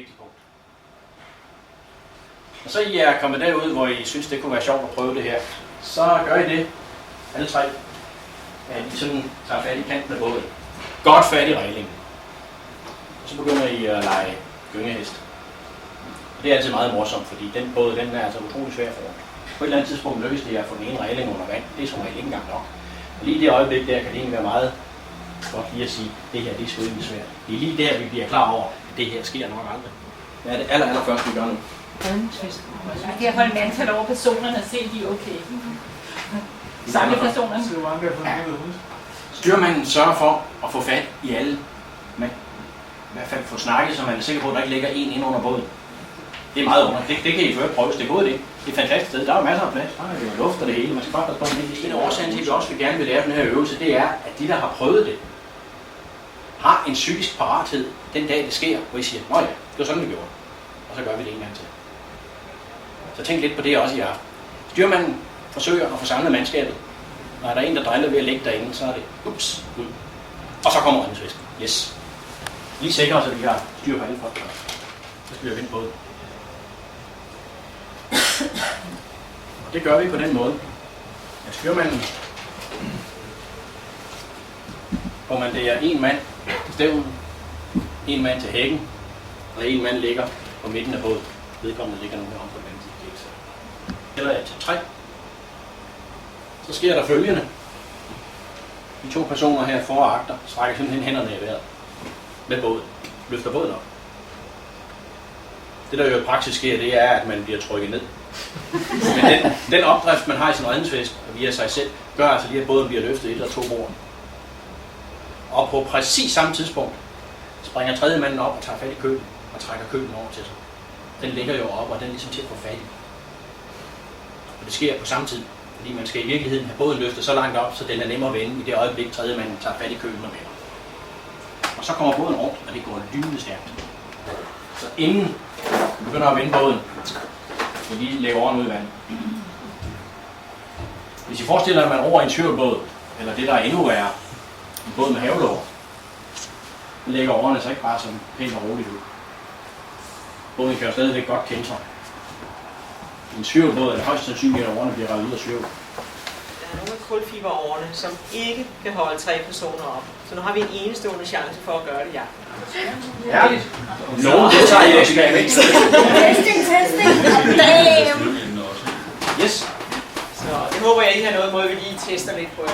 vigtigt punkt. Og så I er kommet derud, hvor I synes, det kunne være sjovt at prøve det her, så gør I det, alle tre, at I sådan tager fat i kanten af båden. Godt fat i reglingen. Og så begynder I at lege gyngehest. Og det er altid meget morsomt, fordi den båd, den er altså utrolig svær for jer. På et eller andet tidspunkt lykkes det at få den ene regling under vand. Det er som regel ikke engang nok. Og lige i det øjeblik der kan det egentlig være meget godt lige at sige, det her det er sgu egentlig svært. Det er lige der, vi bliver klar over, at det her sker nok aldrig. Hvad er det allerførste, vi gør nu? Det er at holde mandtal over personerne og se, at de er okay. Samle personerne. Styrmanden sørger for at få fat i alle. Men i hvert fald få snakket, så man er sikker på, at der ikke ligger en ind under båden. Det er meget under. Det kan I før prøve, det er gået det. Det er et fantastisk sted. Der er masser af plads. Der er jo luft og det hele. Man skal bare passe på det. En af årsagen til, at vi også vil gerne vil lære den her øvelse, det er, at de, der har prøvet det, har en psykisk parathed den dag, det sker, hvor I siger, nå ja, det var sådan, vi gjorde. Og så gør vi det en gang til. Så tænk lidt på det også i aften. Styrmanden forsøger at få samlet mandskabet. Når der er en, der driller ved at ligge derinde, så er det ups, ud. Og så kommer redningsvesten. Yes. Lige sikre os, at vi har styr på alle folk. Så skal vi vinde båden. Og det gør vi på den måde, at styrmanden kommanderer en mand til stævnen, en mand til hækken, og en mand ligger på midten af båden. Vedkommende ligger nu herom på den anden side. Eller jeg til 3. Så sker der følgende. De 2 personer her for og agter strækker simpelthen hænderne i vejret med båden. Løfter båden op. Det der jo i praksis sker, det er, at man bliver trykket ned. Men den opdrift, man har i sin redningsvest via sig selv, gør altså lige, at båden bliver løftet 1 eller 2 bord. Og på præcis samme tidspunkt springer tredje manden op og tager fat i kølen og trækker kølen over til sig. Den ligger jo op, og den er ligesom til at få fat i. Og det sker på samme tid, fordi man skal i virkeligheden have båden løftet så langt op, så den er nemmere at vende i det øjeblik, tredje manden tager fat i kølen og vender. Og så kommer båden rundt, og det går lynende stærkt. Så inden vi begynder at vende båden, så vi lægger årene ud i vandet. Hvis I forestiller jer, at man over en svævebåd, eller det der er endnu værre, en båd med havelåg, så lægger årene så ikke bare sådan pænt og roligt ud. Båden kan jo stadigvæk godt kende sig. I en svævebåd er det højst sandsynligt, at årene bliver revet ud af svæv. Der er nogle af kulfiberårene, som ikke kan holde 3 personer op. Så nu har vi en enestående chance for at gøre det, ja. Herligt. Nogen deltager i eksperimentet. Testing. Damn. Yes. Så det håber jeg ikke har noget mod, at vi lige tester lidt på jer.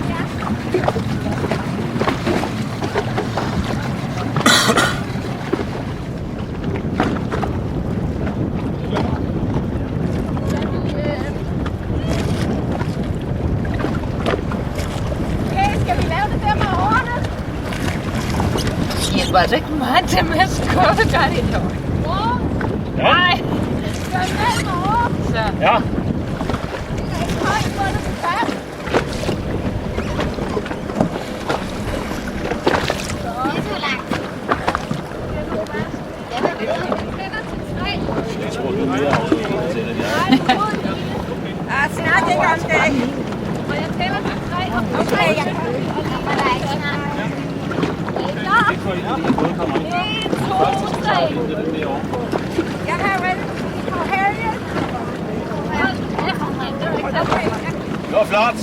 Ja. var altså ikke meget til med at skubbe, gør det dog. Nej. Så. Ja. Jeg tror, du er mere afsluttet til det, Ah, snart ikke om det. Og jeg tæller til 3. Okay, jeg kommer der ikke snart. Det får I lige kommer ind. 1, 2, 3. Jeg har ready på Harriet. Det var flot.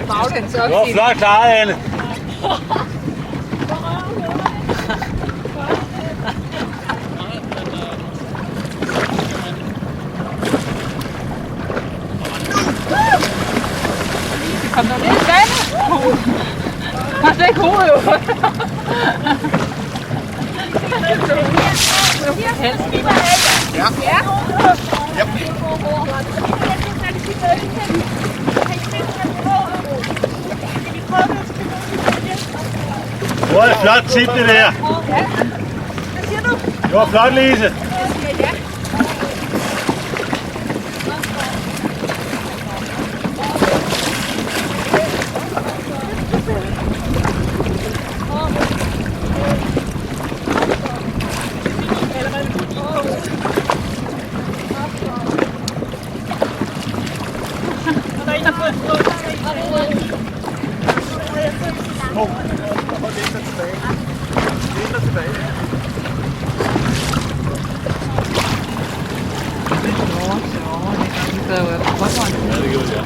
Baglæns op. Det var flot klaret, Anne. Kom der lidt vand. Har det ikke hovedet jo. Ja. Ja. Det var et flot tip, det der. Det var flot, Lise. Ja, det gjorde jeg.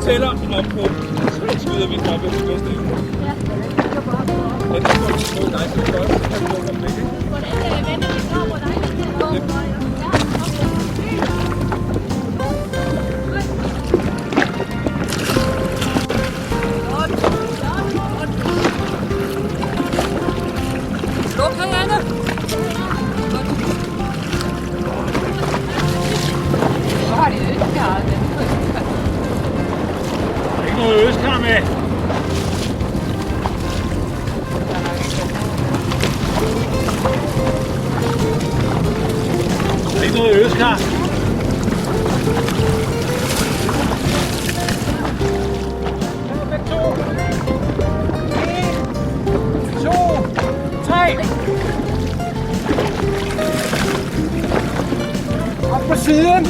tæller en omkring, så skyder vi den op efter bedste evne. Ja, det går bare på. Ja, det går til mod dig, så det er godt. Så kan du lukke dem væk, ikke? Hvordan vender vi så, hvor dig der til? Luk her, Anne. Så har de østkar. Ikke noget øskar med. Ikke noget øskar. Op på siden.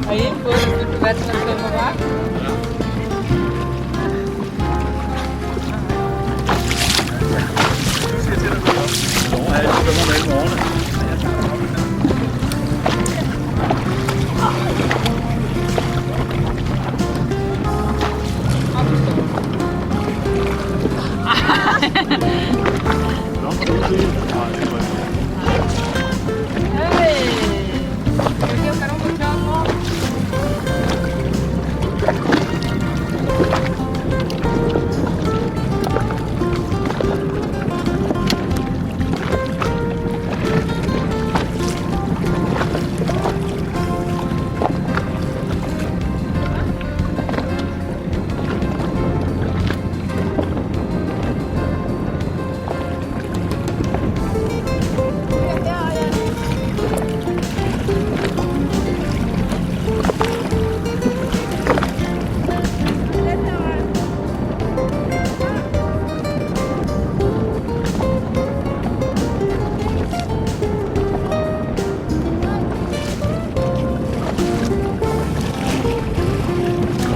Og I ikke fået det, hvad den er blevet på vagt? Nu skal jeg til at gå op. Nogle af jer svømmer med i morgen. Nå, må du sige. Nej, det var ikke. Hey! Jeg giver mig nogle på tørre mor.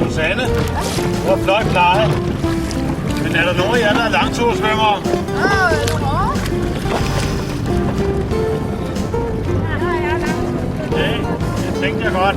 Susanne, du har flot klaret. Men er der nogen af jer, der er langtursvømmere? Er du hård? Ja, jeg er langt. Okay, det tænkte jeg godt.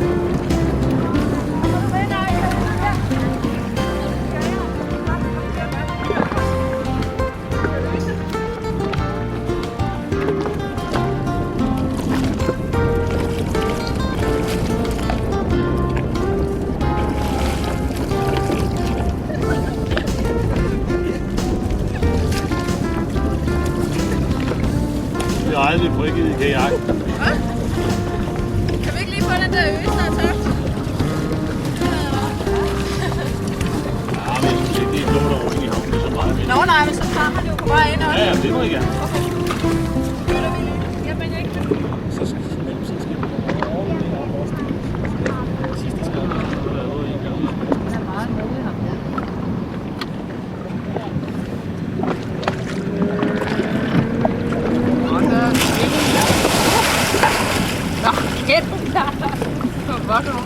Jeg har aldrig frigivet i kajak. Kan vi ikke lige få den der øse, der er tørt? Ja, men jeg synes ikke, det er klogt at rykke i havnen så meget. Nå nej, men så tager han jo på vej ind også. Ja, det må I gerne. Flytter vi lige. Jamen, jeg ikke. Så skal vi over det her vores sidste skab. Der er noget en gang. Der er meget modig ham der. Nå, kæft, hvor du.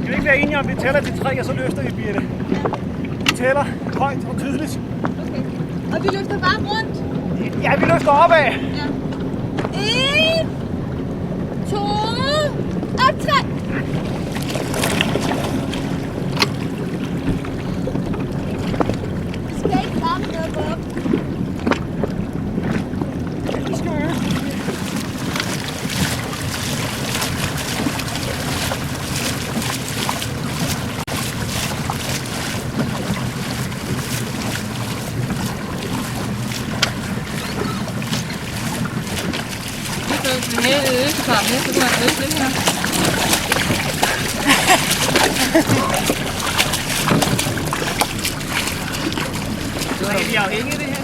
Kan vi ikke være enige om, at vi tæller til 3, og så løfter vi, Birte? Vi tæller højt og tydeligt. Okay. Og vi løfter bare rundt. Ja, vi løfter opad. Ja. 1, 2 og 3. Vi skal ikke ramme noget på op. Vi skal øve. mere øsekram her, så kan man øse lidt her. Du er helt afhængig af det her.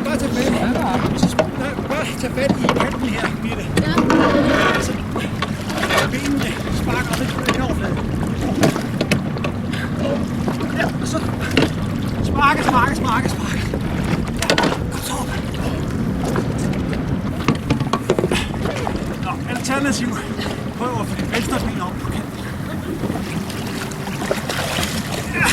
Bare tage fat i. Bare tage fat i kanten her, Birte. Så benene sparker lidt på den overflade. Ja, og så sparke. Kom så op. Nå, alternativ. Prøv at få det venstre ben op på kanten. Ja.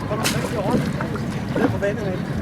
Kommer rigtig hårdt ned på vandet.